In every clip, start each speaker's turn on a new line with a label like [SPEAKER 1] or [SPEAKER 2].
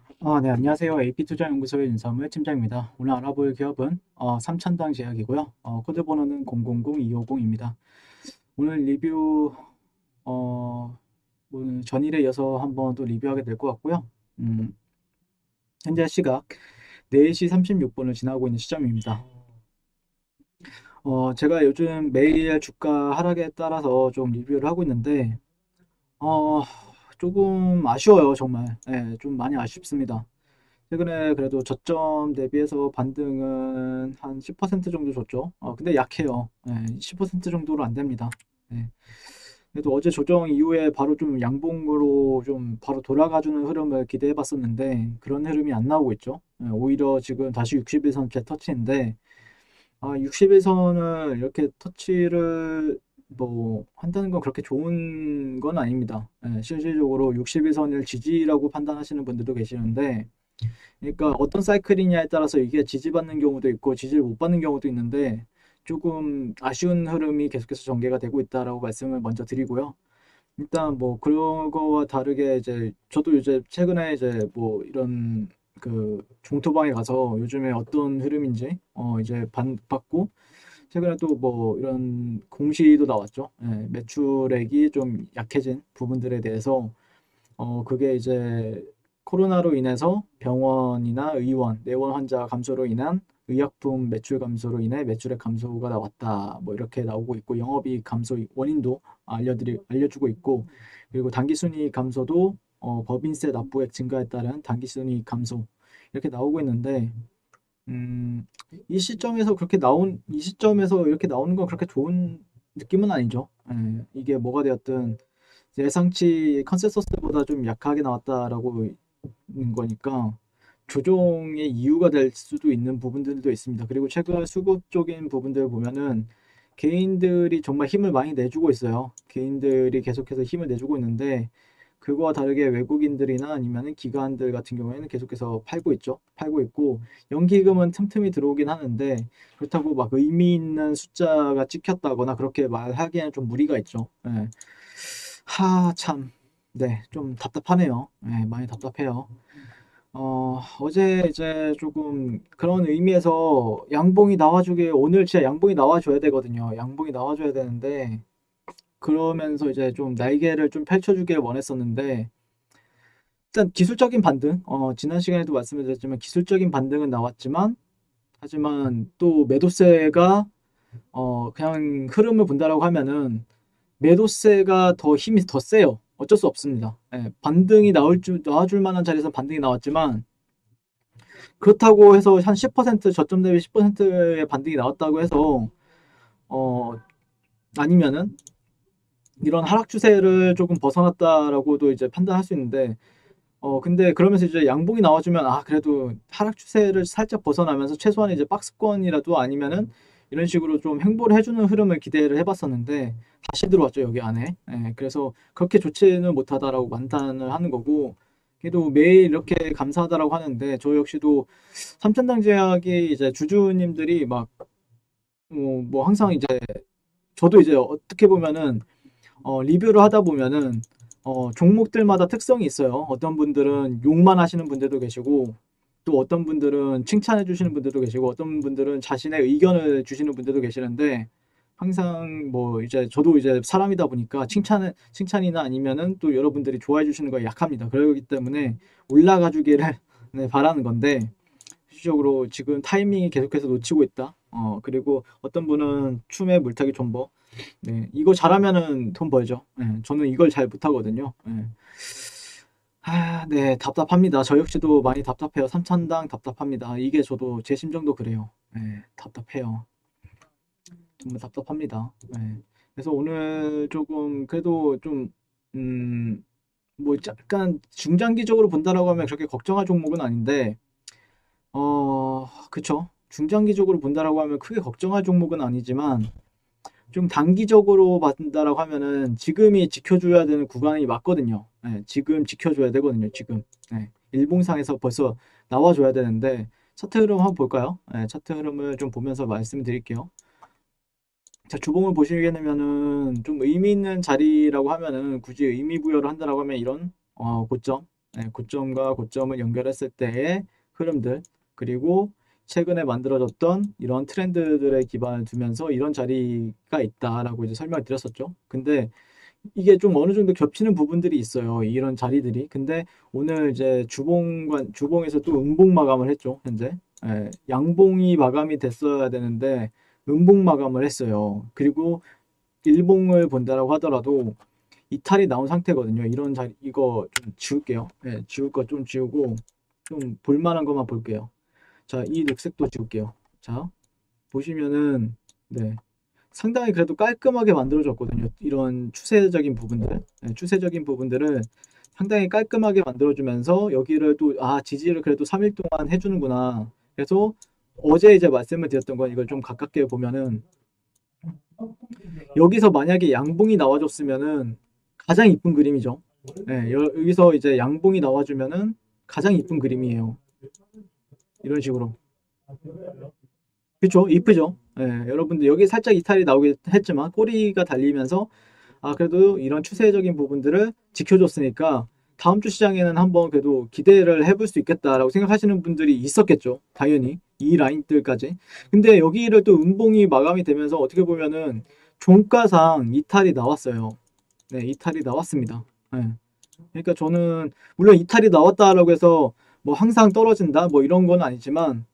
[SPEAKER 1] 네, 안녕하세요. AP투자연구소의 윤사무의 팀장입니다. 오늘 알아볼 기업은 삼천당 제약이고요. 코드 번호는 000250입니다. 오늘 리뷰 오늘 전일에 이어서 한번 또 리뷰하게 될 것 같고요. 현재 시각 4시 36분을 지나고 있는 시점입니다. 제가 요즘 매일 주가 하락에 따라서 좀 리뷰를 하고 있는데 어, 조금 아쉬워요, 정말. 네, 좀 많이 아쉽습니다. 최근에 그래도 저점 대비해서 반등은 한 10% 정도 줬죠. 근데 약해요. 10% 정도로 안 됩니다. 네. 그래도 어제 조정 이후에 바로 좀 양봉으로 좀 바로 돌아가주는 흐름을 기대해 봤었는데 그런 흐름이 안 나오고 있죠. 오히려 지금 다시 61선 재터치인데 61선을 이렇게 터치를 뭐 한다는 건 그렇게 좋은 건 아닙니다. 실질적으로 61선을 지지라고 판단하시는 분들도 계시는데 그러니까 어떤 사이클이냐에 따라서 이게 지지받는 경우도 있고 지지를 못 받는 경우도 있는데 조금 아쉬운 흐름이 계속해서 전개가 되고 있다라고 말씀을 먼저 드리고요. 일단 뭐 그런 거와 다르게 이제 저도 이제 최근에 이제 뭐 이런 그 종토방에 가서 요즘에 어떤 흐름인지 이제 받고 최근에 또 뭐 이런 공시도 나왔죠. 매출액이 좀 약해진 부분들에 대해서 그게 이제 코로나로 인해서 병원이나 의원, 내원 환자 감소로 인한 의약품 매출 감소로 인해 매출액 감소가 나왔다. 뭐 이렇게 나오고 있고 영업이익 감소 원인도 알려주고 있고 그리고 단기순이익 감소도 법인세 납부액 증가에 따른 단기순이익 감소 이렇게 나오고 있는데 이 시점에서 이렇게 나오는 건 그렇게 좋은 느낌은 아니죠. 이게 뭐가 되었든 예상치 컨센서스보다 좀 약하게 나왔다라고 있는 거니까 조정의 이유가 될 수도 있는 부분들도 있습니다. 그리고 최근 수급 쪽인 부분들 보면은 개인들이 정말 힘을 많이 내주고 있어요. 개인들이 계속해서 힘을 내주고 있는데 그거와 다르게 외국인들이나 아니면은 기관들 같은 경우에는 계속해서 팔고 있죠. 팔고 있고 연기금은 틈틈이 들어오긴 하는데 그렇다고 막 의미 있는 숫자가 찍혔다거나 그렇게 말하기에는 좀 무리가 있죠. 참. 네, 좀 답답하네요. 많이 답답해요. 어제 이제 조금 그런 의미에서 양봉이 나와주게, 오늘 진짜 양봉이 나와줘야 되거든요. 양봉이 나와줘야 되는데, 그러면서 이제 좀 날개를 좀 펼쳐주길 원했었는데, 일단 기술적인 반등, 지난 시간에도 말씀드렸지만 기술적인 반등은 나왔지만, 하지만 또 매도세가, 그냥 흐름을 본다라고 하면은, 매도세가 더 힘이 더 세요. 어쩔 수 없습니다. 반등이 나와줄 만한 자리에서 반등이 나왔지만, 그렇다고 해서 한 10% 저점 대비 10%의 반등이 나왔다고 해서 어 아니면은 이런 하락 추세를 조금 벗어났다라고도 이제 판단할 수 있는데 근데 그러면서 이제 양봉이 나와주면 그래도 하락 추세를 살짝 벗어나면서 최소한 이제 박스권이라도 아니면은 이런 식으로 좀 횡보를 해주는 흐름을 기대를 해봤었는데 다시 들어왔죠 여기 안에. 그래서 그렇게 좋지는 못하다라고 판단을 하는 거고 그래도 매일 이렇게 감사하다라고 하는데 저 역시도 삼천당 제약이 이제 주주님들이 막 뭐 항상 이제 저도 이제 어떻게 보면은 리뷰를 하다 보면은 종목들마다 특성이 있어요. 어떤 분들은 욕만 하시는 분들도 계시고 또 어떤 분들은 칭찬해 주시는 분들도 계시고 어떤 분들은 자신의 의견을 주시는 분들도 계시는데 항상 뭐 이제 저도 이제 사람이다 보니까 칭찬이나 아니면은 또 여러분들이 좋아해 주시는 거에 약합니다. 그렇기 때문에 올라가 주기를 네, 바라는 건데 실질적으로 지금 타이밍이 계속해서 놓치고 있다. 그리고 어떤 분은 춤에 물타기 존버. 네, 이거 잘하면은 돈 벌죠. 저는 이걸 잘 못하거든요. 네, 답답합니다. 저 역시도 많이 답답해요. 삼천당 답답합니다. 이게 저도 제 심정도 그래요. 답답해요. 정말 답답합니다. 그래서 오늘 조금 그래도 좀 뭐 약간 중장기적으로 본다라고 하면 그렇게 걱정할 종목은 아닌데 그쵸. 중장기적으로 본다라고 하면 크게 걱정할 종목은 아니지만 좀 단기적으로 본다라고 하면은 지금이 지켜줘야 되는 구간이 맞거든요. 지금 지켜줘야 되거든요. 지금. 일봉상에서 벌써 나와줘야 되는데 차트 흐름 한번 볼까요? 차트 흐름을 좀 보면서 말씀드릴게요. 자, 주봉을 보시게 되면은 좀 의미 있는 자리라고 하면은 굳이 의미 부여를 한다라고 하면 이런 고점. 고점과 고점을 연결했을 때의 흐름들, 그리고 최근에 만들어졌던 이런 트렌드들에 기반을 두면서 이런 자리가 있다라고 이제 설명을 드렸었죠. 근데 이게 좀 어느 정도 겹치는 부분들이 있어요. 이런 자리들이. 근데 오늘 이제 주봉에서 또 음봉 마감을 했죠. 현재. 양봉이 마감이 됐어야 되는데 음봉 마감을 했어요. 그리고 일봉을 본다라고 하더라도 이탈이 나온 상태거든요. 이런 자리, 이거 좀 지울게요. 지울 거 좀 지우고 좀 볼만한 것만 볼게요. 자, 이 녹색도 지울게요. 자, 보시면은 네, 상당히 그래도 깔끔하게 만들어졌거든요. 이런 추세적인 부분들, 추세적인 부분들을 상당히 깔끔하게 만들어주면서 여기를 또 지지를 그래도 3일 동안 해주는구나. 그래서 어제 이제 말씀을 드렸던 건 이걸 좀 가깝게 보면은 여기서 만약에 양봉이 나와줬으면은 가장 이쁜 그림이죠. 여기서 이제 양봉이 나와주면은 가장 이쁜 그림이에요. 이런 식으로. 그쵸? 이쁘죠? 여러분들 여기 살짝 이탈이 나오긴 했지만 꼬리가 달리면서 그래도 이런 추세적인 부분들을 지켜줬으니까 다음 주 시장에는 한번 그래도 기대를 해볼 수 있겠다라고 생각하시는 분들이 있었겠죠. 당연히 이 라인들까지. 근데 여기를 또 음봉이 마감이 되면서 어떻게 보면은 종가상 이탈이 나왔어요. 네, 이탈이 나왔습니다. 그러니까 저는 물론 이탈이 나왔다라고 해서 뭐 항상 떨어진다 뭐 이런 건 아니지만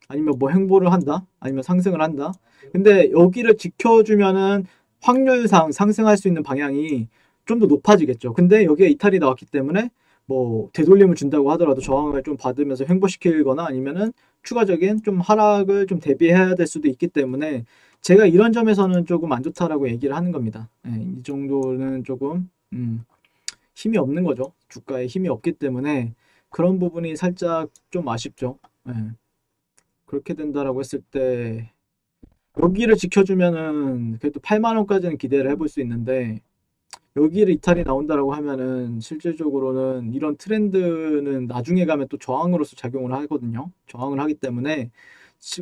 [SPEAKER 1] 아니면 뭐 횡보를 한다 아니면 상승을 한다. 근데 여기를 지켜주면은 확률상 상승할 수 있는 방향이 좀 더 높아지겠죠. 근데 여기에 이탈이 나왔기 때문에 뭐 되돌림을 준다고 하더라도 저항을 좀 받으면서 횡보시키거나 아니면은 추가적인 좀 하락을 좀 대비해야 될 수도 있기 때문에 제가 이런 점에서는 조금 안 좋다라고 얘기를 하는 겁니다. 이 정도는 조금 힘이 없는 거죠. 주가에 힘이 없기 때문에 그런 부분이 살짝 좀 아쉽죠. 그렇게 된다라고 했을 때 여기를 지켜주면은 그래도 8만 원까지는 기대를 해볼 수 있는데 여기를 이탈이 나온다라고 하면은 실질적으로는 이런 트렌드는 나중에 가면 또 저항으로서 작용을 하거든요. 저항을 하기 때문에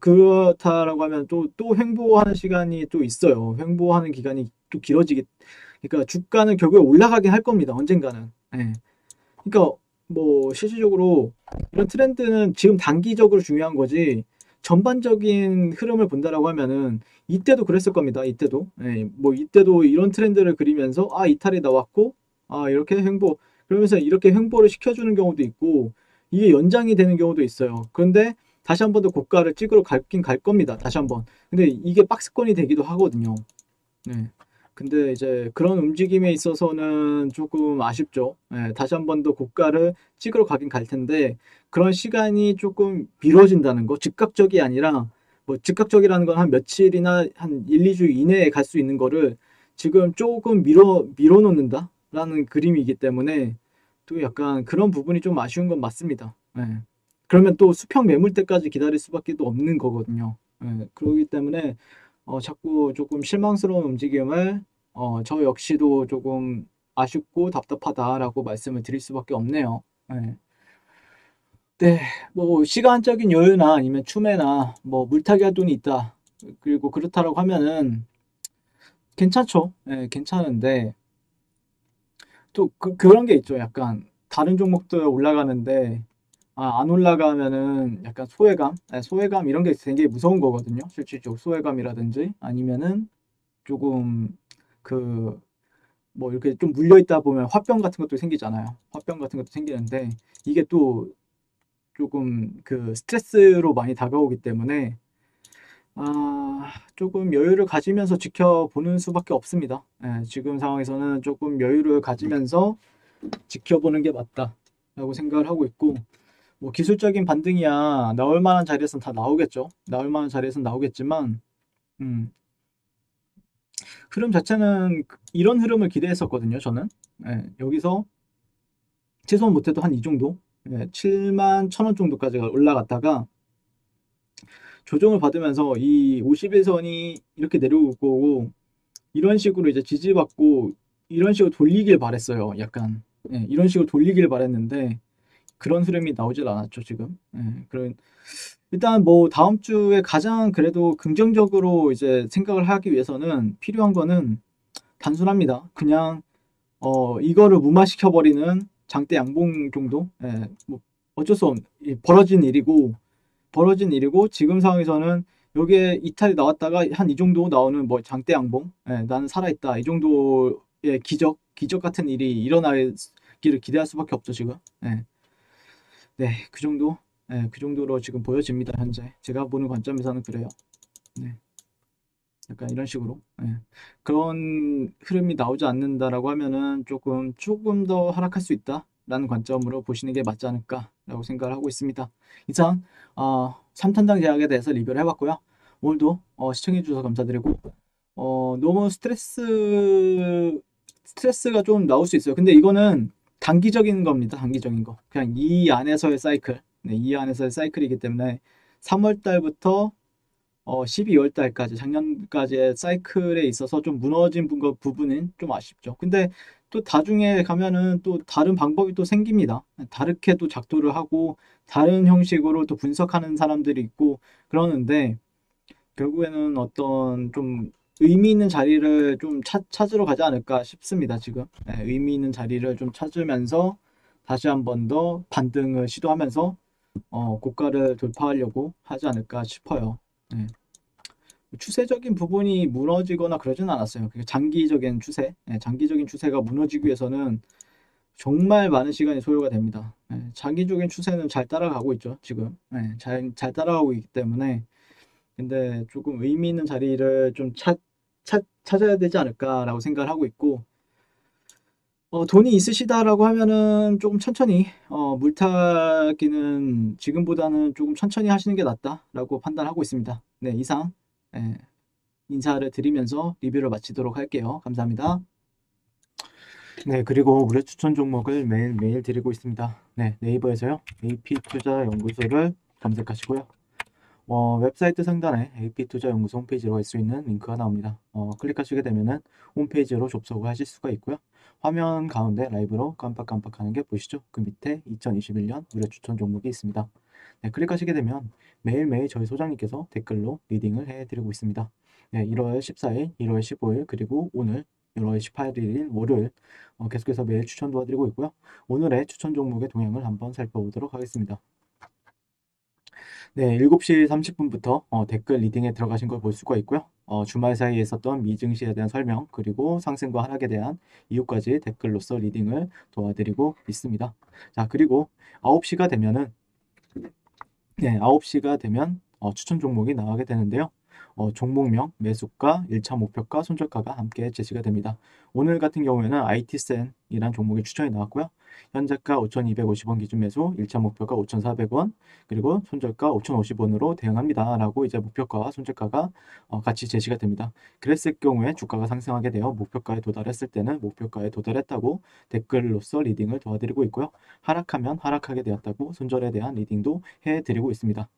[SPEAKER 1] 그렇다라고 하면 또 횡보하는 시간이 또 있어요. 횡보하는 기간이 또 길어지기. 그러니까 주가는 결국에 올라가긴 할 겁니다. 언젠가는. 그러니까 뭐 실질적으로 이런 트렌드는 지금 단기적으로 중요한 거지 전반적인 흐름을 본다라고 하면은 이때도 그랬을 겁니다. 이때도 뭐 이때도 이런 트렌드를 그리면서 이탈이 나왔고 이렇게 횡보 그러면서 이렇게 횡보를 시켜주는 경우도 있고 이게 연장이 되는 경우도 있어요. 그런데 다시 한 번 더 고가를 찍으러 갈긴 갈 겁니다. 다시 한번. 근데 이게 박스권이 되기도 하거든요. 근데 이제 그런 움직임에 있어서는 조금 아쉽죠. 다시 한 번 더 고가를 찍으러 가긴 갈 텐데 그런 시간이 조금 미뤄진다는 거, 즉각적이 아니라 뭐 즉각적이라는 건 한 며칠이나 한 1, 2주 이내에 갈 수 있는 거를 지금 조금 밀어놓는다라는 그림이기 때문에 또 약간 그런 부분이 좀 아쉬운 건 맞습니다. 그러면 또 수평 매물대까지 기다릴 수밖에 또 없는 거거든요. 그렇기 때문에 자꾸 조금 실망스러운 움직임을 저 역시도 조금 아쉽고 답답하다라고 말씀을 드릴 수밖에 없네요. 네, 뭐 시간적인 여유나 아니면 추매나 뭐 물타기 할 돈이 있다. 그리고 그렇다라고 하면은 괜찮죠. 괜찮은데 또 그런 게 있죠. 약간 다른 종목도 올라가는데 안 올라가면은 약간 소외감, 소외감 이런 게 되게 무서운 거거든요. 실질적으로 소외감이라든지 아니면은 조금 그 뭐 이렇게 좀 물려 있다 보면 화병 같은 것도 생기잖아요. 화병 같은 것도 생기는데 이게 또 조금 그 스트레스로 많이 다가오기 때문에 조금 여유를 가지면서 지켜보는 수밖에 없습니다. 지금 상황에서는 조금 여유를 가지면서 지켜보는 게 맞다라고 생각을 하고 있고 뭐 기술적인 반등이야 나올 만한 자리에서는 다 나오겠죠. 나올 만한 자리에서는 나오겠지만 음, 흐름 자체는 이런 흐름을 기대했었거든요. 저는 여기서 최소 못해도 한 이 정도 7만 1,000원 정도까지 올라갔다가 조정을 받으면서 이 51선이 이렇게 내려오고 이런 식으로 이제 지지받고 이런 식으로 돌리길 바랬어요. 약간 이런 식으로 돌리길 바랬는데 그런 흐름이 나오질 않았죠 지금. 그런 일단 뭐 다음 주에 가장 그래도 긍정적으로 이제 생각을 하기 위해서는 필요한 거는 단순합니다. 그냥 이거를 무마시켜 버리는 장대 양봉 정도? 예, 뭐 어쩔 수 없는 벌어진 일이고 지금 상황에서는 여기에 이탈이 나왔다가 한 이 정도 나오는 뭐 장대 양봉, 예, 나는 살아있다 이 정도의 기적 같은 일이 일어나기를 기대할 수밖에 없죠 지금. 예, 네, 그 정도, 예, 그 정도로 지금 보여집니다 현재. 제가 보는 관점에서는 그래요. 네, 약간 이런 식으로. 예. 그런 흐름이 나오지 않는다라고 하면은 조금 더 하락할 수 있다라는 관점으로 보시는 게 맞지 않을까라고 생각을 하고 있습니다. 이상 3탄당 제약에 대해서 리뷰를 해봤고요. 오늘도 시청해 주셔서 감사드리고 너무 스트레스가 좀 나올 수 있어요. 근데 이거는 단기적인 겁니다. 단기적인 거. 그냥 이 안에서의 사이클. 네, 이 안에서의 사이클이기 때문에 3월 달부터 12월 달까지 작년까지의 사이클에 있어서 좀 무너진 부분은 좀 아쉽죠. 근데 또 나중에 가면은 또 다른 방법이 또 생깁니다. 다르게 또 작도를 하고 다른 형식으로 또 분석하는 사람들이 있고 그러는데 결국에는 어떤 좀 의미 있는 자리를 좀 찾으러 가지 않을까 싶습니다, 지금. 네, 의미 있는 자리를 좀 찾으면서 다시 한 번 더 반등을 시도하면서 고가를 돌파하려고 하지 않을까 싶어요. 네. 추세적인 부분이 무너지거나 그러진 않았어요. 그러니까 장기적인 추세, 장기적인 추세가 무너지기 위해서는 정말 많은 시간이 소요가 됩니다. 장기적인 추세는 잘 따라가고 있죠, 지금. 잘 따라가고 있기 때문에. 근데 조금 의미 있는 자리를 좀 찾아야 되지 않을까라고 생각을 하고 있고, 돈이 있으시다라고 하면은 조금 천천히, 물타기는 지금보다는 조금 천천히 하시는 게 낫다라고 판단하고 있습니다. 네, 이상. 예, 인사를 드리면서 리뷰를 마치도록 할게요. 감사합니다. 네, 그리고 무료 추천 종목을 매일매일 드리고 있습니다. 네, 네이버에서요. AP투자연구소를 검색하시고요. 웹사이트 상단에 AP투자연구소 홈페이지로 갈 수 있는 링크가 나옵니다. 클릭하시게 되면은 홈페이지로 접속을 하실 수가 있고요. 화면 가운데 라이브로 깜빡깜빡하는 게 보이시죠? 그 밑에 2021년 무료 추천 종목이 있습니다. 네, 클릭하시게 되면 매일매일 저희 소장님께서 댓글로 리딩을 해드리고 있습니다. 네, 1월 14일, 1월 15일, 그리고 오늘 1월 18일 월요일 계속해서 매일 추천 도와드리고 있고요. 오늘의 추천 종목의 동향을 한번 살펴보도록 하겠습니다. 네, 7시 30분부터 댓글 리딩에 들어가신 걸 볼 수가 있고요. 주말 사이에 있었던 미증시에 대한 설명 그리고 상승과 하락에 대한 이유까지 댓글로서 리딩을 도와드리고 있습니다. 자, 그리고 9시가 되면은 네, 9시가 되면 추천 종목이 나가게 되는데요. 종목명, 매수가, 1차 목표가, 손절가가 함께 제시가 됩니다. 오늘 같은 경우에는 IT센이란 종목이 추천이 나왔고요. 현재가 5,250원 기준 매수, 1차 목표가 5,400원, 그리고 손절가 5,050원으로 대응합니다. 라고 이제 목표가와 손절가가 같이 제시가 됩니다. 그랬을 경우에 주가가 상승하게 되어 목표가에 도달했을 때는 목표가에 도달했다고 댓글로서 리딩을 도와드리고 있고요. 하락하면 하락하게 되었다고 손절에 대한 리딩도 해드리고 있습니다.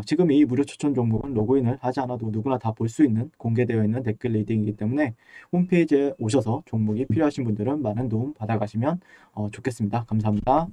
[SPEAKER 1] 지금 이 무료 추천 종목은 로그인을 하지 않아도 누구나 다 볼 수 있는 공개되어 있는 댓글 리딩이기 때문에 홈페이지에 오셔서 종목이 필요하신 분들은 많은 도움 받아가시면 좋겠습니다. 감사합니다.